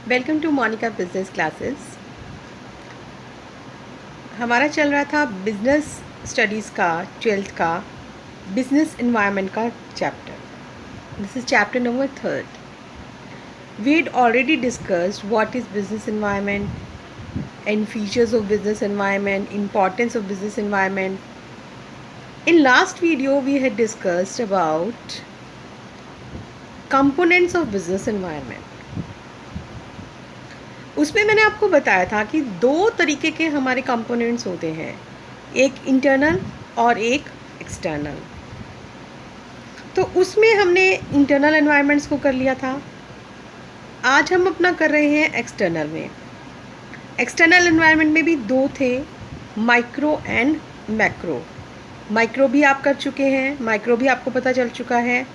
Welcome to Monika business classes. हमारा चल रहा था बिजनेस स्टडीज़ का 12th का बिजनेस एनवायरनमेंट का chapter. This is chapter number 3rd। We had already discussed what is business environment and features of business environment, importance of business environment. In last video we had discussed about components of business environment. उसमें मैंने आपको बताया था कि दो तरीके के हमारे कंपोनेंट्स होते हैं, एक इंटरनल और एक एक्सटर्नल। तो उसमें हमने इंटरनल एनवायरनमेंट्स को कर लिया था। आज हम अपना कर रहे हैं एक्सटर्नल में। एक्सटर्नल एनवायरनमेंट में भी दो थे, माइक्रो एंड मैक्रो। माइक्रो भी आप कर चुके हैं, माइक्रो भी आपको पता चल चुका है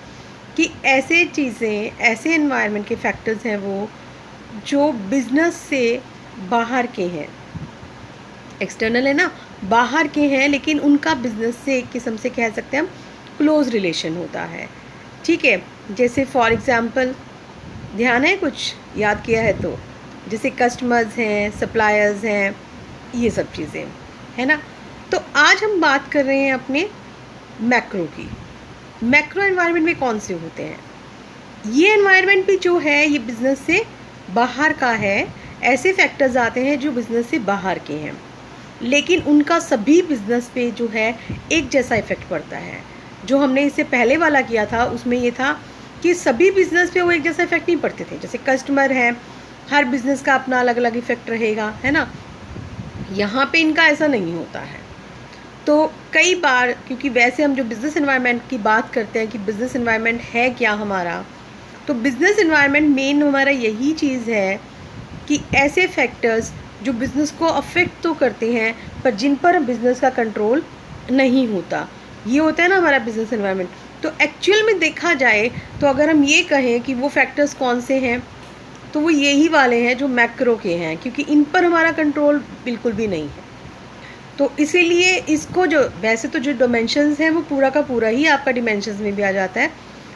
कि ऐसे चीज़ें, ऐसे एनवायरनमेंट के फैक्टर्स हैं वो जो बिजनेस से बाहर के हैं। एक्सटर्नल है ना, बाहर के हैं, लेकिन उनका बिजनेस से एक किस्म से कह सकते हैं हम क्लोज रिलेशन होता है। ठीक है, जैसे फॉर एग्जांपल, ध्यान है, कुछ याद किया है तो, जैसे कस्टमर्स हैं, सप्लायर्स हैं, ये सब चीज़ें है ना। तो आज हम बात कर रहे हैं अपने मैक्रो की। मैक्रो एनवायरनमेंट में कौन से होते हैं? ये एनवायरनमेंट भी जो है ये बिजनेस से बाहर का है। ऐसे फैक्टर्स आते हैं जो बिज़नेस से बाहर के हैं, लेकिन उनका सभी बिज़नेस पे जो है एक जैसा इफ़ेक्ट पड़ता है। जो हमने इससे पहले वाला किया था उसमें ये था कि सभी बिज़नेस पे वो एक जैसा इफ़ेक्ट नहीं पड़ते थे। जैसे कस्टमर हैं, हर बिज़नेस का अपना अलग अलग इफ़ेक्ट रहेगा, है ना। यहाँ पे इनका ऐसा नहीं होता है। तो कई बार, क्योंकि वैसे हम जो बिज़नेस एनवायरनमेंट की बात करते हैं कि बिज़नेस एनवायरनमेंट है क्या हमारा, तो बिज़नेस एनवायरनमेंट मेन हमारा यही चीज़ है कि ऐसे फैक्टर्स जो बिज़नेस को अफेक्ट तो करते हैं पर जिन पर बिज़नेस का कंट्रोल नहीं होता, ये होता है ना हमारा बिज़नेस एनवायरनमेंट। तो एक्चुअल में देखा जाए तो अगर हम ये कहें कि वो फैक्टर्स कौन से हैं, तो वो यही वाले हैं जो मैक्रो के हैं, क्योंकि इन पर हमारा कंट्रोल बिल्कुल भी नहीं है। तो इसीलिए इसको, जो वैसे तो जो डिमेंशंस हैं वो पूरा का पूरा ही आपका डिमेंशंस में भी आ जाता है,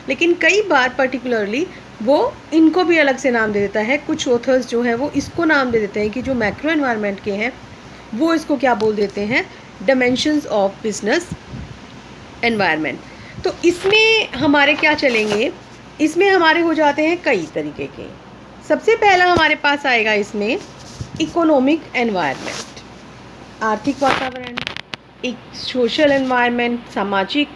लेकिन कई बार पर्टिकुलरली वो इनको भी अलग से नाम दे देता है। कुछ ऑथर्स जो हैं वो इसको नाम दे देते हैं कि जो मैक्रो एनवायरनमेंट के हैं वो इसको क्या बोल देते हैं, डिमेंशंस ऑफ बिजनेस एनवायरनमेंट। तो इसमें हमारे क्या चलेंगे, इसमें हमारे हो जाते हैं कई तरीके के। सबसे पहला हमारे पास आएगा इसमें इकोनॉमिक एनवायरनमेंट, आर्थिक वातावरण। एक सोशल एनवायरनमेंट, सामाजिक।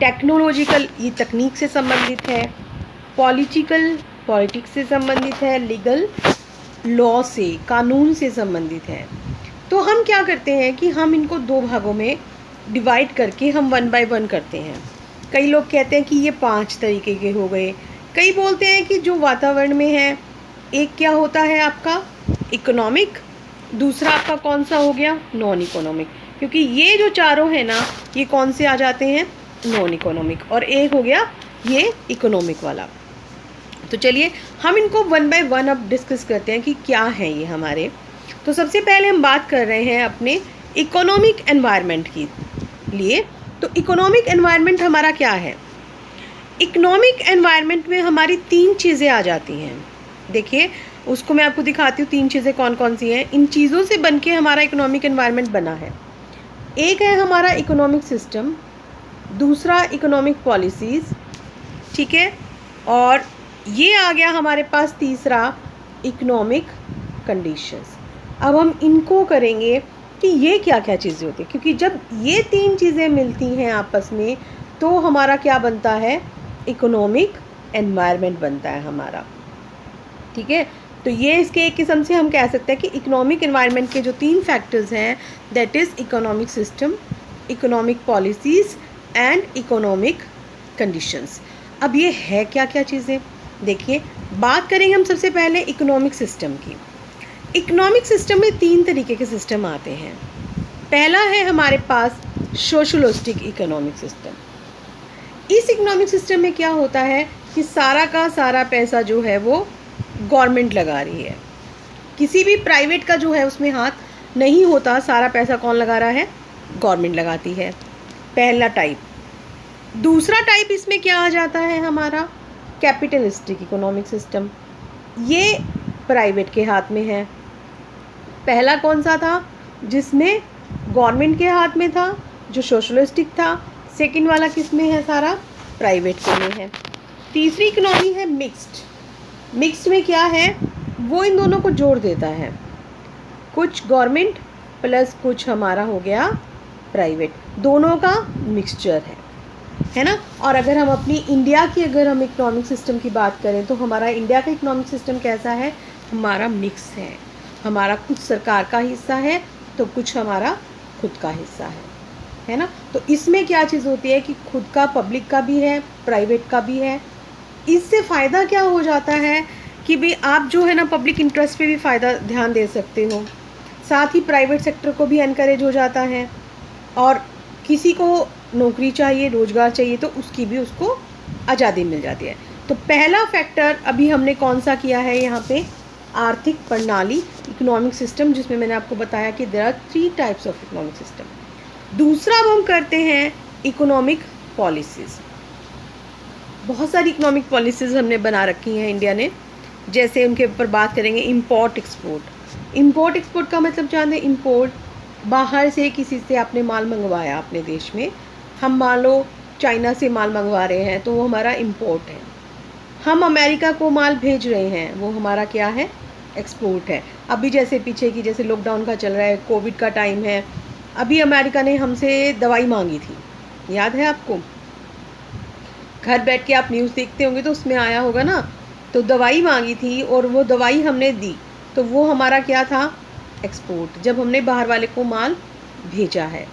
टेक्नोलॉजिकल, ये तकनीक से संबंधित है। पॉलिटिकल, पॉलिटिक्स से संबंधित है। लीगल, लॉ से, कानून से संबंधित है। तो हम क्या करते हैं कि हम इनको दो भागों में डिवाइड करके हम 1 बाय 1 करते हैं। कई लोग कहते हैं कि ये 5 तरीके के हो गए। कई बोलते हैं कि जो वातावरण में है, एक क्या होता है आपका इकोनॉमिक, दूसरा आपका कौन सा हो गया, नॉन इकोनॉमिक। क्योंकि ये जो चारों हैं ना, ये कौन से आ जाते हैं, नॉन इकोनॉमिक, और एक हो गया ये इकोनॉमिक वाला। तो चलिए हम इनको 1 बाय 1 अब डिस्कस करते हैं कि क्या है ये हमारे। तो सबसे पहले हम बात कर रहे हैं अपने इकोनॉमिक एनवायरनमेंट की लिए। तो इकोनॉमिक एनवायरनमेंट हमारा क्या है? इकोनॉमिक एनवायरनमेंट में हमारी 3 चीज़ें आ जाती हैं। देखिए उसको मैं आपको दिखाती हूँ 3 चीज़ें कौन कौन सी हैं। इन चीज़ों से बन के हमारा इकोनॉमिक एनवायरनमेंट बना है। एक है हमारा इकोनॉमिक सिस्टम, दूसरा इकोनॉमिक पॉलिसीज़, ठीक है, और ये आ गया हमारे पास तीसरा इकोनॉमिक कंडीशंस। अब हम इनको करेंगे कि ये क्या क्या चीज़ें होती हैं, क्योंकि जब ये 3 चीज़ें मिलती हैं आपस में तो हमारा क्या बनता है, इकोनॉमिक एनवायरनमेंट बनता है हमारा। ठीक है, तो ये इसके एक किस्म से हम कह सकते हैं कि इकोनॉमिक एनवायरनमेंट के जो 3 फैक्टर्स हैं, that is economic system, economic policies and economic conditions. अब ये है क्या क्या चीज़ें, देखिए बात करेंगे हम सबसे पहले इकोनॉमिक सिस्टम की। इकोनॉमिक सिस्टम में 3 तरीके के सिस्टम आते हैं। पहला है हमारे पास सोशलिस्टिक इकोनॉमिक सिस्टम। इस इकोनॉमिक सिस्टम में क्या होता है कि सारा का सारा पैसा जो है वो गवर्नमेंट लगा रही है, किसी भी प्राइवेट का जो है उसमें हाथ नहीं होता। सारा पैसा कौन लगा रहा है, गवर्नमेंट लगाती है, पहला टाइप। दूसरा टाइप इसमें क्या आ जाता है हमारा, कैपिटलिस्टिक इकोनॉमिक सिस्टम। ये प्राइवेट के हाथ में है। पहला कौन सा था जिसमें गवर्नमेंट के हाथ में था, जो सोशलिस्टिक था। सेकंड वाला किस में है, सारा प्राइवेट के में है। तीसरी इकोनॉमी है मिक्स्ड। मिक्स्ड में क्या है, वो इन दोनों को जोड़ देता है, कुछ गवर्नमेंट प्लस कुछ हमारा हो गया प्राइवेट, दोनों का मिक्सचर है ना। और अगर हम अपनी इंडिया की अगर हम इकोनॉमिक सिस्टम की बात करें तो हमारा इंडिया का इकोनॉमिक सिस्टम कैसा है, हमारा मिक्स है। हमारा कुछ सरकार का हिस्सा है तो कुछ हमारा खुद का हिस्सा है ना। तो इसमें क्या चीज़ होती है कि खुद का पब्लिक का भी है, प्राइवेट का भी है। इससे फ़ायदा क्या हो जाता है कि भाई आप जो है ना पब्लिक इंटरेस्ट पे भी फ़ायदा ध्यान दे सकते हो, साथ ही प्राइवेट सेक्टर को भी एनकरेज हो जाता है। और किसी को नौकरी चाहिए, रोज़गार चाहिए तो उसकी भी उसको आज़ादी मिल जाती है। तो पहला फैक्टर अभी हमने कौन सा किया है यहाँ पे, आर्थिक प्रणाली, इकोनॉमिक सिस्टम, जिसमें मैंने आपको बताया कि there are 3 types of economic system. दूसरा अब हम करते हैं इकोनॉमिक पॉलिसीज़। बहुत सारी इकोनॉमिक पॉलिसीज़ हमने बना रखी हैं इंडिया ने। जैसे उनके ऊपर बात करेंगे, इंपोर्ट एक्सपोर्ट। इंपोर्ट एक्सपोर्ट का मतलब जानते हैं, इंपोर्ट बाहर से किसी से आपने माल मंगवाया अपने देश में, हम मान लो चाइना से माल मंगवा रहे हैं तो वो हमारा इंपोर्ट है। हम अमेरिका को माल भेज रहे हैं, वो हमारा क्या है, एक्सपोर्ट है। अभी जैसे पीछे की जैसे लॉकडाउन का चल रहा है, कोविड का टाइम है, अभी अमेरिका ने हमसे दवाई मांगी थी, याद है आपको? घर बैठ के आप न्यूज़ देखते होंगे तो उसमें आया होगा ना। तो दवाई मांगी थी और वो दवाई हमने दी, तो वो हमारा क्या था, एक्सपोर्ट, जब हमने बाहर वाले को माल भेजा है।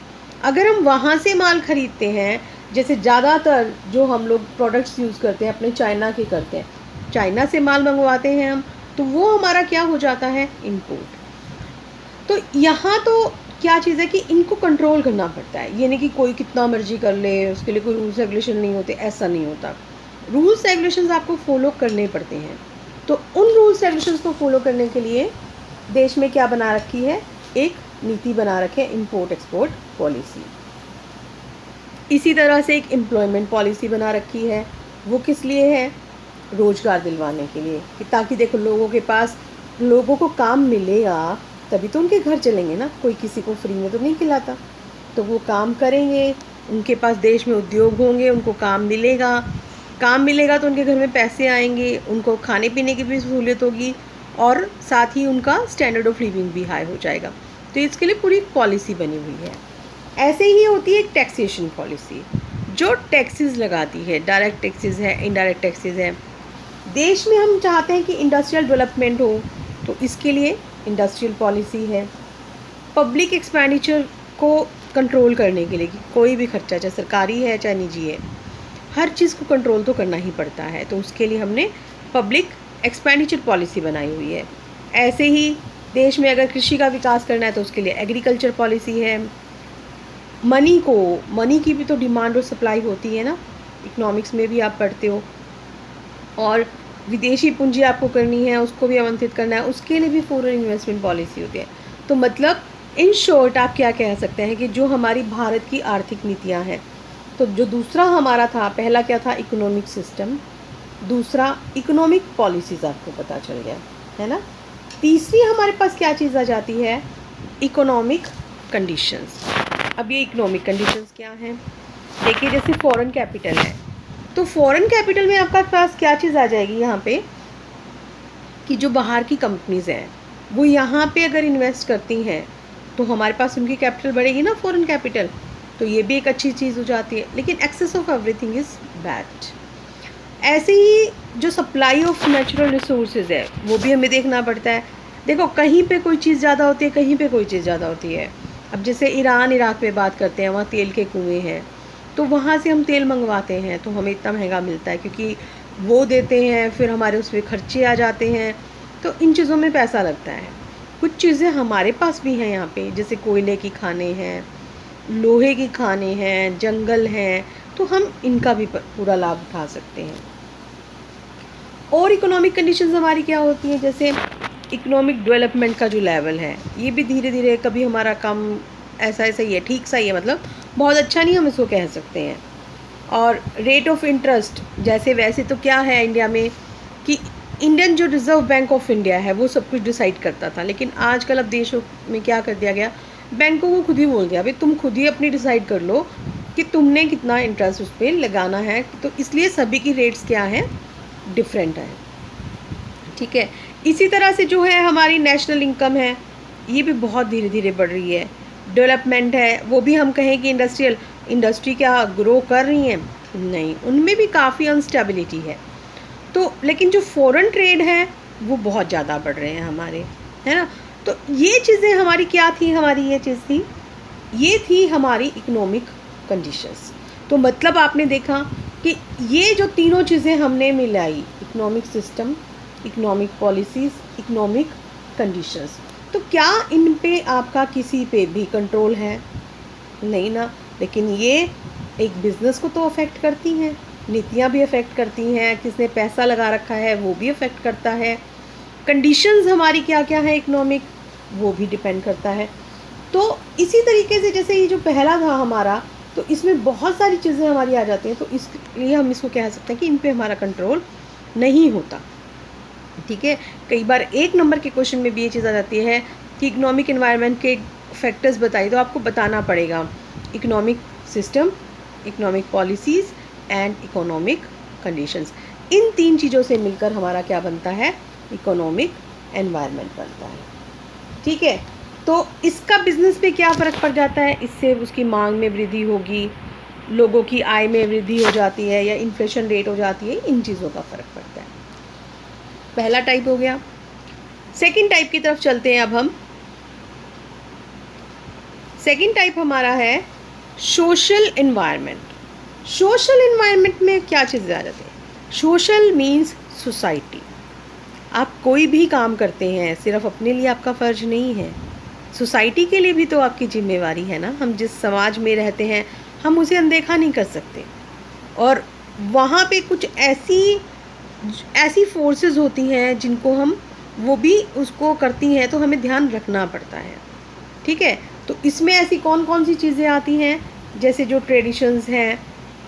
अगर हम वहाँ से माल ख़रीदते हैं, जैसे ज़्यादातर जो हम लोग प्रोडक्ट्स यूज़ करते हैं अपने चाइना के करते हैं, चाइना से माल मंगवाते हैं हम, तो वो हमारा क्या हो जाता है, इंपोर्ट। तो यहाँ तो क्या चीज़ है कि इनको कंट्रोल करना पड़ता है। ये नहीं कि कोई कितना मर्जी कर ले, उसके लिए कोई रूल्स रेगुलेशन नहीं होते, ऐसा नहीं होता। रूल्स रेगुलेशंस आपको फॉलो करने पड़ते हैं। तो उन रूल्स रेगुलेशंस को फॉलो करने के लिए देश में क्या बना रखी है, एक नीति बना रखे है, इंपोर्ट एक्सपोर्ट पॉलिसी। इसी तरह से एक एम्प्लॉयमेंट पॉलिसी बना रखी है। वो किस लिए है, रोज़गार दिलवाने के लिए, कि ताकि देखो लोगों के पास, लोगों को काम मिलेगा तभी तो उनके घर चलेंगे ना, कोई किसी को फ्री में तो नहीं खिलाता। तो वो काम करेंगे, उनके पास देश में उद्योग होंगे, उनको काम मिलेगा, काम मिलेगा तो उनके घर में पैसे आएंगे, उनको खाने पीने की भी सहूलियत होगी और साथ ही उनका स्टैंडर्ड ऑफ लिविंग भी हाई हो जाएगा। तो इसके लिए पूरी पॉलिसी बनी हुई है। ऐसे ही होती है एक टैक्सेशन पॉलिसी, जो टैक्सेस लगाती है, डायरेक्ट टैक्सेस है, इनडायरेक्ट टैक्सेस है। देश में हम चाहते हैं कि इंडस्ट्रियल डेवलपमेंट हो, तो इसके लिए इंडस्ट्रियल पॉलिसी है। पब्लिक एक्सपेंडिचर को कंट्रोल करने के लिए, कि कोई भी खर्चा चाहे सरकारी है चाहे निजी है, हर चीज़ को कंट्रोल तो करना ही पड़ता है, तो उसके लिए हमने पब्लिक एक्सपेंडिचर पॉलिसी बनाई हुई है। ऐसे ही देश में अगर कृषि का विकास करना है तो उसके लिए एग्रीकल्चर पॉलिसी है। मनी की भी तो डिमांड और सप्लाई होती है ना, इकोनॉमिक्स में भी आप पढ़ते हो। और विदेशी पूंजी आपको करनी है, उसको भी आमंत्रित करना है, उसके लिए भी फॉरेन इन्वेस्टमेंट पॉलिसी होती है। तो मतलब इन शॉर्ट आप क्या कह सकते हैं कि जो हमारी भारत की आर्थिक नीतियाँ हैं, तो जो दूसरा हमारा था, पहला क्या था, इकोनॉमिक सिस्टम, दूसरा इकोनॉमिक पॉलिसीज़, आपको पता चल गया है ना। तीसरी हमारे पास क्या चीज़ आ जाती है, इकोनॉमिक कंडीशंस। अब ये इकोनॉमिक कंडीशंस क्या हैं, देखिए जैसे फॉरेन कैपिटल है, तो फॉरेन कैपिटल में आपका पास क्या चीज़ आ जाएगी यहाँ पे, कि जो बाहर की कंपनीज़ हैं वो यहाँ पे अगर इन्वेस्ट करती हैं तो हमारे पास उनकी कैपिटल बढ़ेगी ना, फॉरेन कैपिटल, तो ये भी एक अच्छी चीज़ हो जाती है। लेकिन excess of everything is bad. ऐसे ही जो सप्लाई ऑफ नेचुरल रिसोर्सेज है वो भी हमें देखना पड़ता है। देखो कहीं पे कोई चीज़ ज़्यादा होती है, कहीं पे कोई चीज़ ज़्यादा होती है। अब जैसे ईरान इराक पे बात करते हैं, वहाँ तेल के कुएँ हैं, तो वहाँ से हम तेल मंगवाते हैं तो हमें इतना महंगा मिलता है, क्योंकि वो देते हैं, फिर हमारे उसमें खर्चे आ जाते हैं, तो इन चीज़ों में पैसा लगता है। कुछ चीज़ें हमारे पास भी हैं यहाँ पे, जैसे कोयले की खानें हैं, लोहे की खानें हैं, जंगल हैं, तो हम इनका भी पूरा लाभ उठा सकते हैं। और इकोनॉमिक कंडीशंस हमारी क्या होती हैं, जैसे इकोनॉमिक डेवलपमेंट का जो लेवल है, ये भी धीरे धीरे, कभी हमारा कम ऐसा ऐसा ही है, ठीक सा ही है, मतलब बहुत अच्छा नहीं हम इसको कह सकते हैं। और रेट ऑफ इंटरेस्ट, जैसे वैसे तो क्या है इंडिया में कि इंडियन जो रिज़र्व बैंक ऑफ इंडिया है वो सब कुछ डिसाइड करता था, लेकिन आजकल अब देशों में क्या कर दिया गया, बैंकों को खुद ही बोल दिया भाई तुम खुद ही अपनी डिसाइड कर लो कि तुमने कितना इंटरेस्ट उस पर लगाना है। तो इसलिए सभी की रेट्स क्या हैं, डिफरेंट है। ठीक है, इसी तरह से जो है हमारी नेशनल इनकम है, ये भी बहुत धीरे धीरे बढ़ रही है। डेवलपमेंट है, वो भी हम कहें कि इंडस्ट्री क्या ग्रो कर रही हैं, नहीं, उनमें भी काफ़ी अनस्टेबिलिटी है। तो लेकिन जो फॉरेन ट्रेड है वो बहुत ज़्यादा बढ़ रहे हैं हमारे, है ना। तो ये चीज़ें हमारी क्या थी, हमारी ये चीज़ थी, ये थी हमारी इकोनॉमिक कंडीशंस। तो मतलब आपने देखा कि ये जो तीनों चीज़ें हमने मिलाई, economic system, economic policies, economic conditions, तो क्या इन पे आपका किसी पे भी कंट्रोल है, नहीं ना। लेकिन ये एक बिज़नेस को तो अफेक्ट करती हैं, नीतियाँ भी अफेक्ट करती हैं, किसने पैसा लगा रखा है वो भी अफेक्ट करता है, कंडीशंस हमारी क्या क्या है इकोनॉमिक, वो भी डिपेंड करता है। तो इसी तरीके से जैसे ये जो पहला था हमारा, तो इसमें बहुत सारी चीज़ें हमारी आ जाती हैं, तो इसलिए हम इसको कह सकते हैं कि इन पे हमारा कंट्रोल नहीं होता। ठीक है, कई बार 1 नंबर के क्वेश्चन में भी ये चीज़ आ जाती है कि इकोनॉमिक एनवायरनमेंट के फैक्टर्स बताइए, तो आपको बताना पड़ेगा economic system, economic policies and economic conditions. इन 3 चीज़ों से मिलकर हमारा क्या बनता है, इकोनॉमिक एनवायरनमेंट बनता है। ठीक है, तो इसका बिजनेस पे क्या फ़र्क पड़ जाता है, इससे उसकी मांग में वृद्धि होगी, लोगों की आय में वृद्धि हो जाती है, या इन्फ्लेशन रेट हो जाती है, इन चीज़ों का फ़र्क पड़ता है। पहला टाइप हो गया। सेकंड टाइप की तरफ चलते हैं अब हम। सेकंड टाइप हमारा है सोशल एनवायरनमेंट। सोशल एनवायरनमेंट में क्या चीज़ें आ जाती हैं, सोशल मीन्स सोसाइटी। आप कोई भी काम करते हैं सिर्फ अपने लिए आपका फ़र्ज नहीं है, सोसाइटी के लिए भी तो आपकी जिम्मेवारी है ना। हम जिस समाज में रहते हैं हम उसे अनदेखा नहीं कर सकते, और वहाँ पे कुछ ऐसी फोर्सेस होती हैं जिनको हम, वो भी उसको करती हैं, तो हमें ध्यान रखना पड़ता है। ठीक है, तो इसमें ऐसी कौन कौन सी चीज़ें आती हैं, जैसे जो ट्रेडिशंस हैं,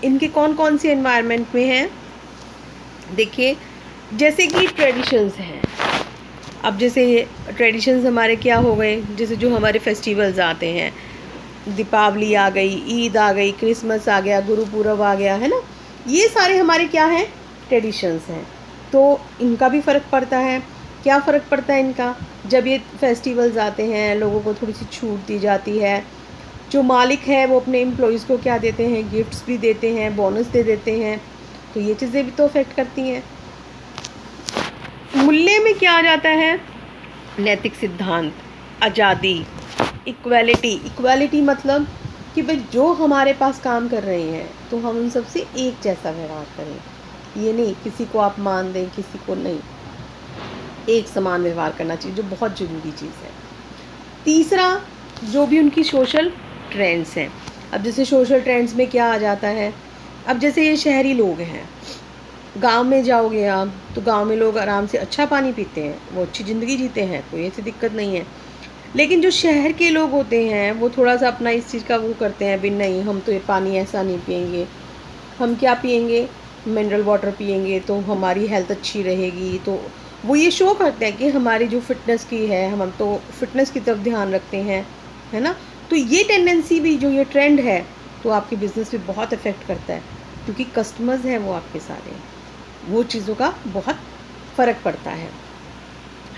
इनके कौन कौन से एनवायरनमेंट में हैं। देखिए, जैसे कि ट्रेडिशंस हैं, अब जैसे ट्रेडिशंस हमारे क्या हो गए, जैसे जो हमारे फेस्टिवल्स आते हैं, दीपावली आ गई, ईद आ गई, क्रिसमस आ गया, गुरुपूरब आ गया, है ना, ये सारे हमारे क्या हैं, ट्रेडिशंस हैं। तो इनका भी फ़र्क पड़ता है। क्या फ़र्क पड़ता है इनका, जब ये फेस्टिवल्स आते हैं लोगों को थोड़ी सी छूट दी जाती है, जो मालिक है वो अपने एम्प्लॉयज़ को क्या देते हैं, गिफ्ट्स भी देते हैं, बोनस दे देते हैं, तो ये चीज़ें भी तो अफेक्ट करती हैं। मूल्य में क्या आ जाता है, नैतिक सिद्धांत, आज़ादी, इक्वालिटी। इक्वालिटी मतलब कि भाई जो हमारे पास काम कर रहे हैं तो हम उन सबसे एक जैसा व्यवहार करें, ये नहीं किसी को आप मान दें किसी को नहीं, एक समान व्यवहार करना चाहिए, जो बहुत ज़रूरी चीज़ है। तीसरा, जो भी उनकी सोशल ट्रेंड्स हैं। अब जैसे सोशल ट्रेंड्स में क्या आ जाता है, अब जैसे ये शहरी लोग हैं, गांव में जाओगे आप तो गांव में लोग आराम से अच्छा पानी पीते हैं, वो अच्छी ज़िंदगी जीते हैं, कोई ऐसी दिक्कत नहीं है। लेकिन जो शहर के लोग होते हैं वो थोड़ा सा अपना इस चीज़ का वो करते हैं, भी नहीं हम तो ये पानी ऐसा नहीं पियेंगे, हम क्या पियेंगे, मिनरल वाटर पियेंगे तो हमारी हेल्थ अच्छी रहेगी। तो वो ये शो करते हैं कि हमारी जो फिटनेस की है, हम तो फिटनेस की तरफ ध्यान रखते हैं, है ना। तो ये टेंडेंसी भी, जो ये ट्रेंड है, तो आपके बिज़नेस पे बहुत इफ़ेक्ट करता है, क्योंकि कस्टमर्स हैं वो आपके सारे, वो चीज़ों का बहुत फ़र्क पड़ता है।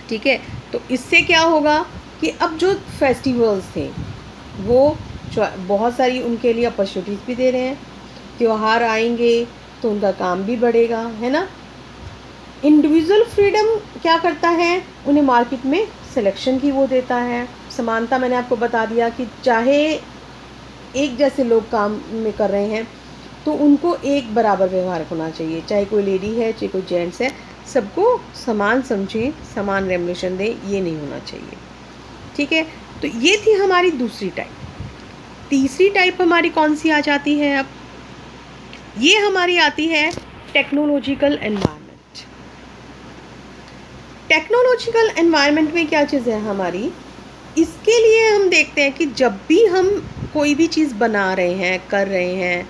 ठीक है, तो इससे क्या होगा कि अब जो फेस्टिवल्स थे वो बहुत सारी उनके लिए अपॉर्चुनिटीज़ भी दे रहे हैं, त्यौहार आएंगे तो उनका काम भी बढ़ेगा, है ना। इंडिविजुअल फ्रीडम क्या करता है, उन्हें मार्केट में सिलेक्शन की वो देता है, समानता। मैंने आपको बता दिया कि चाहे एक जैसे लोग काम में कर रहे हैं तो उनको एक बराबर व्यवहार होना चाहिए, चाहे कोई लेडी है चाहे कोई जेंट्स है, सबको समान समझें, समान रेमुनेशन दें, ये नहीं होना चाहिए। ठीक है, तो ये थी हमारी दूसरी टाइप। तीसरी टाइप हमारी कौन सी आ जाती है, अब ये हमारी आती है टेक्नोलॉजिकल एनवायरनमेंट। टेक्नोलॉजिकल एनवायरनमेंट में क्या चीज़ है हमारी, इसके लिए हम देखते हैं कि जब भी हम कोई भी चीज़ बना रहे हैं, कर रहे हैं,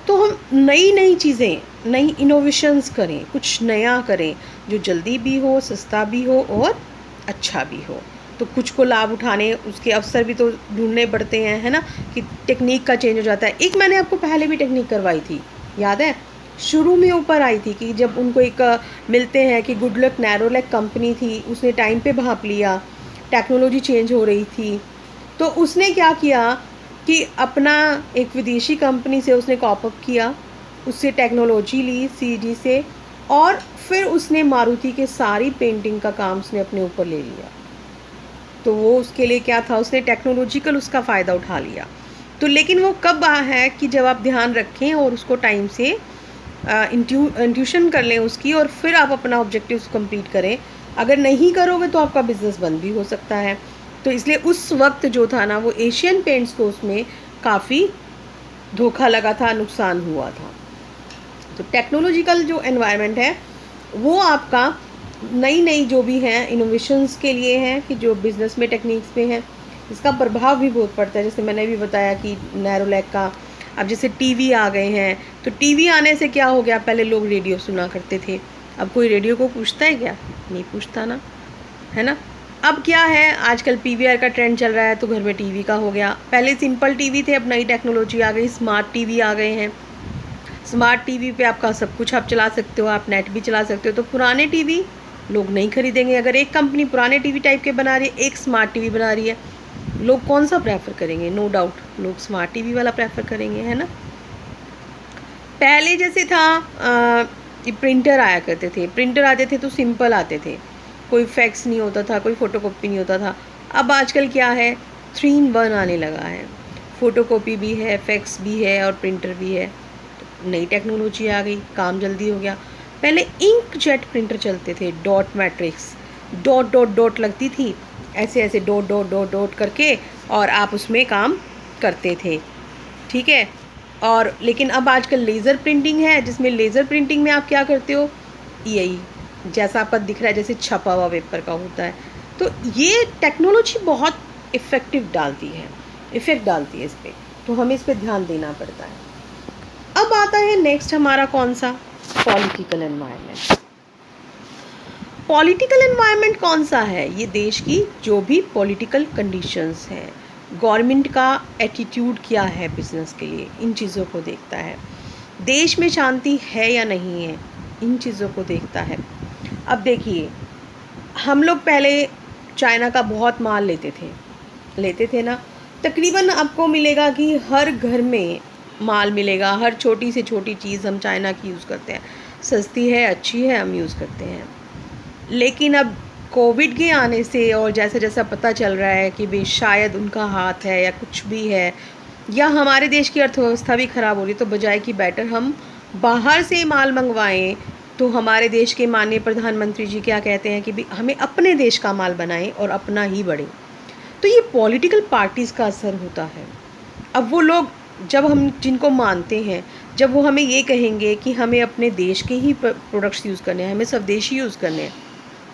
तो हम नई नई चीज़ें, नई इनोवेशंस करें, कुछ नया करें जो जल्दी भी हो, सस्ता भी हो और अच्छा भी हो। तो कुछ को लाभ उठाने उसके अवसर भी तो ढूंढने पड़ते हैं, है ना, कि टेक्निक का चेंज हो जाता है। एक मैंने आपको पहले भी टेक्निक करवाई थी, याद है, शुरू में ऊपर आई थी कि जब उनको एक मिलते हैं कि गुडलक नैरोलैक कंपनी थी, उसने टाइम पे भाप लिया, टेक्नोलॉजी चेंज हो रही थी, तो उसने क्या किया कि अपना एक विदेशी कंपनी से उसने कॉपअप किया, उससे टेक्नोलॉजी ली सीजी से, और फिर उसने मारुति के सारी पेंटिंग का काम उसने अपने ऊपर ले लिया। तो वो उसके लिए क्या था, उसने टेक्नोलॉजिकल उसका फ़ायदा उठा लिया। तो लेकिन वो कब है कि जब आप ध्यान रखें और उसको टाइम से इंट्यूशन कर लें उसकी, और फिर आप अपना ऑब्जेक्टिव कंप्लीट करें। अगर नहीं करोगे तो आपका बिजनेस बंद भी हो सकता है। तो इसलिए उस वक्त जो था ना, वो एशियन पेंट्स को उसमें काफ़ी धोखा लगा था, नुकसान हुआ था। तो टेक्नोलॉजिकल जो एनवायरनमेंट है वो आपका नई नई जो भी हैं इनोवेशंस के लिए हैं, कि जो बिज़नेस में टेक्निक्स पे हैं, इसका प्रभाव भी बहुत पड़ता है। जैसे मैंने भी बताया कि नैरोलैक का, अब जैसे टीवी आ गए हैं, तो टीवी आने से क्या हो गया, पहले लोग रेडियो सुना करते थे, अब कोई रेडियो को पूछता है क्या, नहीं पूछता ना, है ना। अब क्या है, आजकल पीवीआर का ट्रेंड चल रहा है, तो घर में टीवी का हो गया। पहले सिंपल टीवी थे, अब नई टेक्नोलॉजी आ गई, स्मार्ट टीवी आ गए हैं। स्मार्ट टीवी पे आपका सब कुछ आप चला सकते हो, आप नेट भी चला सकते हो। तो पुराने टीवी लोग नहीं खरीदेंगे। अगर एक कंपनी पुराने टीवी टाइप के बना रही है, एक स्मार्ट टीवी बना रही है, लोग कौन सा प्रेफर करेंगे? नो डाउट लोग स्मार्ट टीवी वाला प्रेफर करेंगे, है ना। पहले जैसे था प्रिंटर आया करते थे, प्रिंटर आते थे तो सिंपल आते थे, कोई फैक्स नहीं होता था, कोई फ़ोटोकॉपी नहीं होता था। अब आजकल क्या है, 3 in 1 आने लगा है, फ़ोटोकॉपी भी है, फैक्स भी है और प्रिंटर भी है। नई टेक्नोलॉजी आ गई, काम जल्दी हो गया। पहले इंक जेट प्रिंटर चलते थे, dot matrix, dot dot dot लगती थी, ऐसे ऐसे डॉट डॉट डॉट डॉट करके, और आप उसमें काम करते थे, ठीक है। और लेकिन अब आजकल लेज़र प्रिंटिंग है, जिसमें लेज़र प्रिंटिंग में आप क्या करते हो, यही जैसा आपका दिख रहा है, जैसे छपा हुआ पेपर का होता है। तो ये टेक्नोलॉजी बहुत इफ़ेक्ट डालती है इस पर, तो हमें इस पर ध्यान देना पड़ता है। अब आता है नेक्स्ट हमारा कौन सा, पॉलिटिकल एनवायरनमेंट। पॉलिटिकल एनवायरनमेंट कौन सा है, ये देश की जो भी पॉलिटिकल कंडीशंस हैं, गवर्नमेंट का एटीट्यूड क्या है बिजनेस के लिए, इन चीज़ों को देखता है। देश में शांति है या नहीं है, इन चीज़ों को देखता है। अब देखिए, हम लोग पहले चाइना का बहुत माल लेते थे ना। तकरीबन आपको मिलेगा कि हर घर में माल मिलेगा, हर छोटी से छोटी चीज़ हम चाइना की यूज़ करते हैं, सस्ती है, अच्छी है, हम यूज़ करते हैं। लेकिन अब कोविड के आने से और जैसा जैसा पता चल रहा है कि भाई शायद उनका हाथ है या कुछ भी है, या हमारे देश की अर्थव्यवस्था भी ख़राब हो रही, तो बजाय कि बेटर हम बाहर से माल मंगवाएं, तो हमारे देश के माननीय प्रधानमंत्री जी क्या कहते हैं कि भाई हमें अपने देश का माल बनाएं और अपना ही बढ़े। तो ये पॉलिटिकल पार्टीज़ का असर होता है। अब वो लोग, जब हम जिनको मानते हैं, जब वो हमें ये कहेंगे कि हमें अपने देश के ही प्रोडक्ट्स यूज़ करने हैं, हमें स्वदेशी यूज़ करने हैं,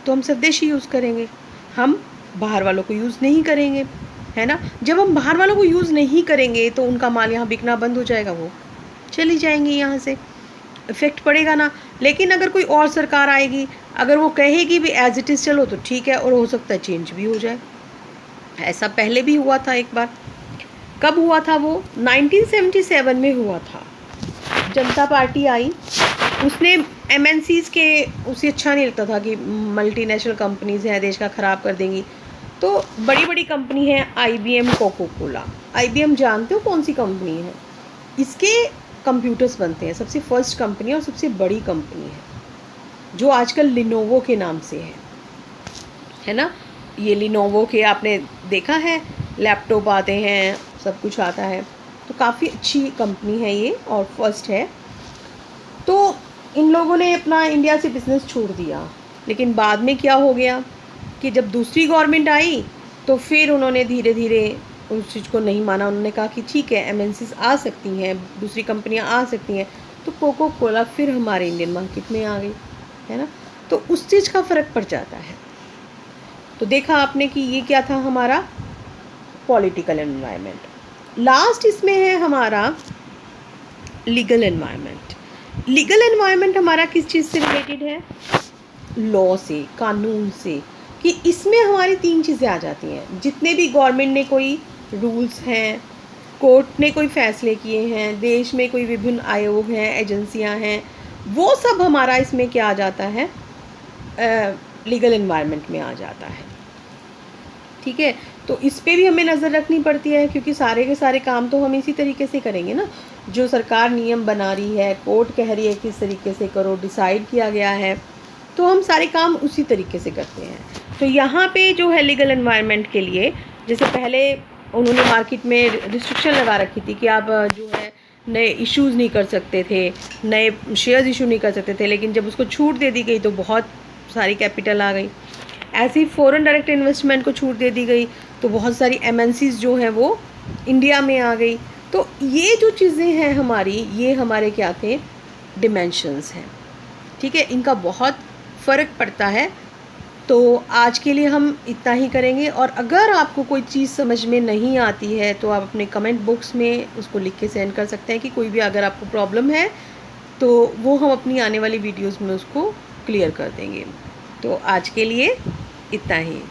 तो हम स्वदेशी यूज़ करेंगे, हम बाहर वालों को यूज़ नहीं करेंगे, है ना। जब हम बाहर वालों को यूज़ नहीं करेंगे तो उनका माल यहाँ बिकना बंद हो जाएगा, वो चली जाएंगी यहाँ से, इफ़ेक्ट पड़ेगा ना। लेकिन अगर कोई और सरकार आएगी, अगर वो कहेगी भी एज इट इज़ चलो, तो ठीक है, और हो सकता है चेंज भी हो जाए। ऐसा पहले भी हुआ था एक बार। कब हुआ था वो, 1977 में हुआ था। जनता पार्टी आई, उसने एमएनसीज़ के, उसे अच्छा नहीं लगता था कि मल्टीनेशनल कंपनीज़ हैं, देश का ख़राब कर देंगी। तो बड़ी बड़ी कंपनी है IBM, कोको कोला। IBM जानते हो कौन सी कंपनी है, इसके कंप्यूटर्स बनते हैं, सबसे फर्स्ट कंपनी और सबसे बड़ी कंपनी है, जो आजकल लिनोवो के नाम से है ना। ये लिनोवो के आपने देखा है, लैपटॉप आते हैं, सब कुछ आता है, तो काफ़ी अच्छी कंपनी है ये और फर्स्ट है। तो इन लोगों ने अपना इंडिया से बिज़नेस छोड़ दिया, लेकिन बाद में क्या हो गया कि जब दूसरी गवर्नमेंट आई, तो फिर उन्होंने धीरे धीरे उस चीज़ को नहीं माना। उन्होंने कहा कि ठीक है, MNCs आ सकती हैं, दूसरी कंपनियां आ सकती हैं, तो कोको कोला फिर हमारे इंडियन मार्केट में आ गई, है ना। तो उस चीज़ का फ़र्क पड़ जाता है। तो देखा आपने कि ये क्या था हमारा पॉलिटिकल एनवायरनमेंट। लास्ट इसमें है हमारा लीगल एनवायरनमेंट। लीगल एनवायरनमेंट हमारा किस चीज़ से रिलेटेड है? लॉ से, कानून से, कि इसमें हमारी 3 चीज़ें आ जाती हैं। जितने भी गवर्नमेंट ने कोई रूल्स हैं, कोर्ट ने कोई फ़ैसले किए हैं, देश में कोई विभिन्न आयोग हैं, एजेंसियां हैं, वो सब हमारा इसमें क्या आ जाता है? लीगल एनवायरनमेंट में आ जाता है। ठीक है, तो इस पे भी हमें नज़र रखनी पड़ती है, क्योंकि सारे के सारे काम तो हम इसी तरीके से करेंगे ना। जो सरकार नियम बना रही है, कोर्ट कह रही है किस तरीके से करो, डिसाइड किया गया है, तो हम सारे काम उसी तरीके से करते हैं। तो यहाँ पे जो है लीगल एनवायरनमेंट के लिए, जैसे पहले उन्होंने मार्केट में रिस्ट्रिक्शन लगा रखी थी कि आप जो है नए इश्यूज़ नहीं कर सकते थे, नए शेयर्स इशू नहीं कर सकते थे, लेकिन जब उसको छूट दे दी गई तो बहुत सारी कैपिटल आ गई। ऐसी फॉरेन डायरेक्ट इन्वेस्टमेंट को छूट दे दी गई तो बहुत सारी एमएनसीज़ जो हैं वो इंडिया में आ गई। तो ये जो चीज़ें हैं हमारी, ये हमारे क्या थे? डिमेंशंस हैं। ठीक है, इनका बहुत फ़र्क पड़ता है। तो आज के लिए हम इतना ही करेंगे, और अगर आपको कोई चीज़ समझ में नहीं आती है तो आप अपने कमेंट बॉक्स में उसको लिख के सेंड कर सकते हैं कि कोई भी अगर आपको प्रॉब्लम है, तो वो हम अपनी आने वाली वीडियोज़ में उसको क्लियर कर देंगे। तो आज के लिए इतना ही।